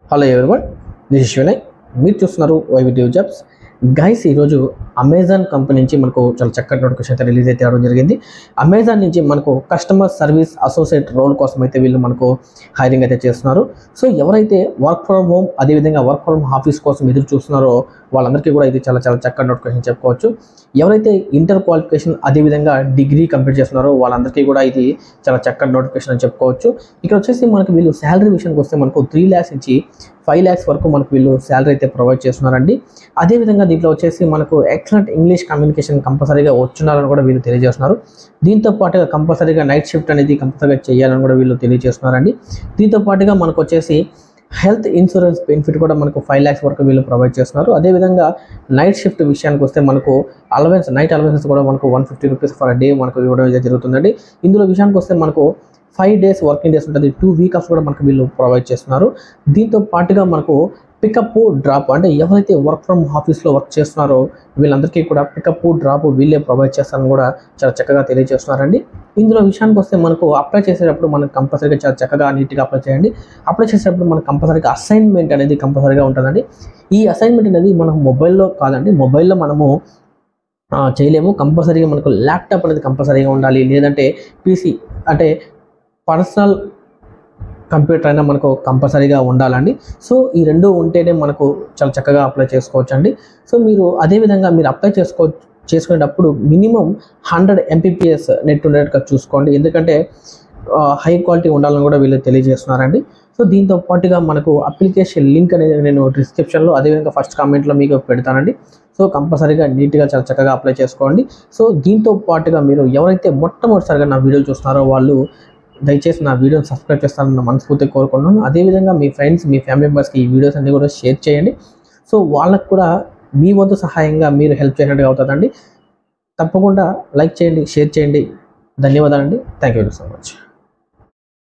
Hello everyone, this is Vinay. మీరు చూస్తున్నారు వైవిడియో jobs. Guys, ఈరోజు అమెజాన్ కంపెనీ నుంచి మనకు చాలా చక్కటి నోటిఫికేషన్ అయితే రిలీజ్ అయితే అవడం జరిగింది. అమెజాన్ నుంచి మనకు కస్టమర్ సర్వీస్ అసోసియేట్ రోల్ కోసం అయితే వీళ్ళు మనకు హైరింగ్ అయితే చేస్తున్నారు. సో ఎవరైతే వర్క్ ఫ్రమ్ హోమ్ అదేవిధంగా వర్క్ ఫ్రమ్ ఆఫీస్ కోసం ఎదురు చూస్తున్నారో వాళ్ళందరికీ కూడా ఇది చాలా చాలా చక్కటి నోటిఫికేషన్ చెప్పుకోవచ్చు. ఎవరైతే ఇంటర్ క్వాలిఫికేషన్ అదేవిధంగా డిగ్రీ కంప్లీట్ చేస్తున్నారో వాళ్ళందరికీ కూడా ఇది చాలా చక్కటి నోటిఫికేషన్ అని చెప్పుకోవచ్చు. ఇక్కడ వచ్చేసి మనకు వీళ్ళు శాలరీ విషయానికి వస్తే మనకు 3 lakhs నుంచి 5 lakhs వరకు మనకు వీళ్ళు శాలరీ అయితే ప్రొవైడ్ చేస్తున్నారండి. అదేవిధంగా దీంట్లో వచ్చేసి మనకు ఎక్సలెంట్ ఇంగ్లీష్ కమ్యూనికేషన్ కంపల్సరీగా వచ్చున్నారని కూడా వీళ్ళు తెలియజేస్తున్నారు. దీంతో పాటుగా కంపల్సరీగా నైట్ షిఫ్ట్ అనేది కంపల్సరీగా చేయాలని కూడా వీళ్ళు తెలియజేస్తున్నారండి. దీంతో పాటుగా మనకు వచ్చేసి హెల్త్ ఇన్సూరెన్స్ బెనిఫిట్ కూడా మనకు 5 lakhs వరకు వీళ్ళు ప్రొవైడ్ చేస్తున్నారు. అదేవిధంగా నైట్ షిఫ్ట్ విషయానికి వస్తే మనకు నైట్ అలవెన్సెస్ కూడా మనకు 150 rupees ఫర్ డే మనకు ఇవ్వడం అయితే జరుగుతుందండి. ఇందులో విషయానికి వస్తే మనకు 5 days వర్కింగ్ డేస్ ఉంటుంది, 2 weeks కూడా మనకు వీళ్ళు ప్రొవైడ్ చేస్తున్నారు. దీంతో పాటుగా మనకు పికప్ డ్రాప్ అంటే ఎవరైతే వర్క్ ఫ్రమ్ ఆఫీస్లో వర్క్ చేస్తున్నారో వీళ్ళందరికీ కూడా పికప్ డ్రాప్ వీళ్ళే ప్రొవైడ్ చేస్తారని కూడా చాలా చక్కగా తెలియజేస్తున్నారండి. ఇందులో విషయానికి వస్తే మనకు అప్లై చేసేటప్పుడు మనకు కంపల్సరీగా చాలా చక్కగా నీట్గా అప్లై చేయండి. అప్లై చేసేటప్పుడు మనకు కంపల్సరీగా అసైన్మెంట్ అనేది కంపల్సరీగా ఉంటుందండి. ఈ అసైన్మెంట్ అనేది మనం మొబైల్లో కాదండి, మొబైల్లో మనము చేయలేము. కంపల్సరీగా మనకు ల్యాప్టాప్ అనేది కంపల్సరీగా ఉండాలి, లేదంటే పీసీ అంటే పర్సనల్ కంప్యూటర్ అయినా మనకు కంపల్సరీగా ఉండాలండి. సో ఈ రెండు ఉంటేనే మనకు చాలా చక్కగా అప్లై చేసుకోవచ్చు అండి. సో మీరు అదేవిధంగా మీరు అప్లై చేసుకునేటప్పుడు మినిమం 100 Mbps నెట్ ఉండేట్టుగా చూసుకోండి, ఎందుకంటే హై క్వాలిటీ ఉండాలని కూడా వీళ్ళు తెలియజేస్తున్నారండి. సో దీంతో పాటుగా మనకు అప్లికేషన్ లింక్ అనేది నేను డిస్క్రిప్షన్లో అదేవిధంగా ఫస్ట్ కామెంట్లో మీకు పెడతానండి. సో కంపల్సరీగా నీట్గా చాలా చక్కగా అప్లై చేసుకోండి. సో దీంతో పాటుగా మీరు ఎవరైతే మొట్టమొదటిసారిగా నా వీడియోలు చూస్తున్నారో వాళ్ళు దయచేసి నా వీడియోని సబ్స్క్రైబ్ చేస్తారని మనస్ఫూర్తిగా కోరుకుంటున్నాను. అదేవిధంగా మీ ఫ్రెండ్స్ మీ ఫ్యామిలీ మెంబర్స్కి ఈ వీడియోస్ అన్నీ కూడా షేర్ చేయండి. సో వాళ్ళకు కూడా మీ వంతు సహాయంగా మీరు హెల్ప్ చేసినట్టుగా అవుతుందండి. తప్పకుండా లైక్ చేయండి, షేర్ చేయండి. ధన్యవాదాలండి. Thank you so much.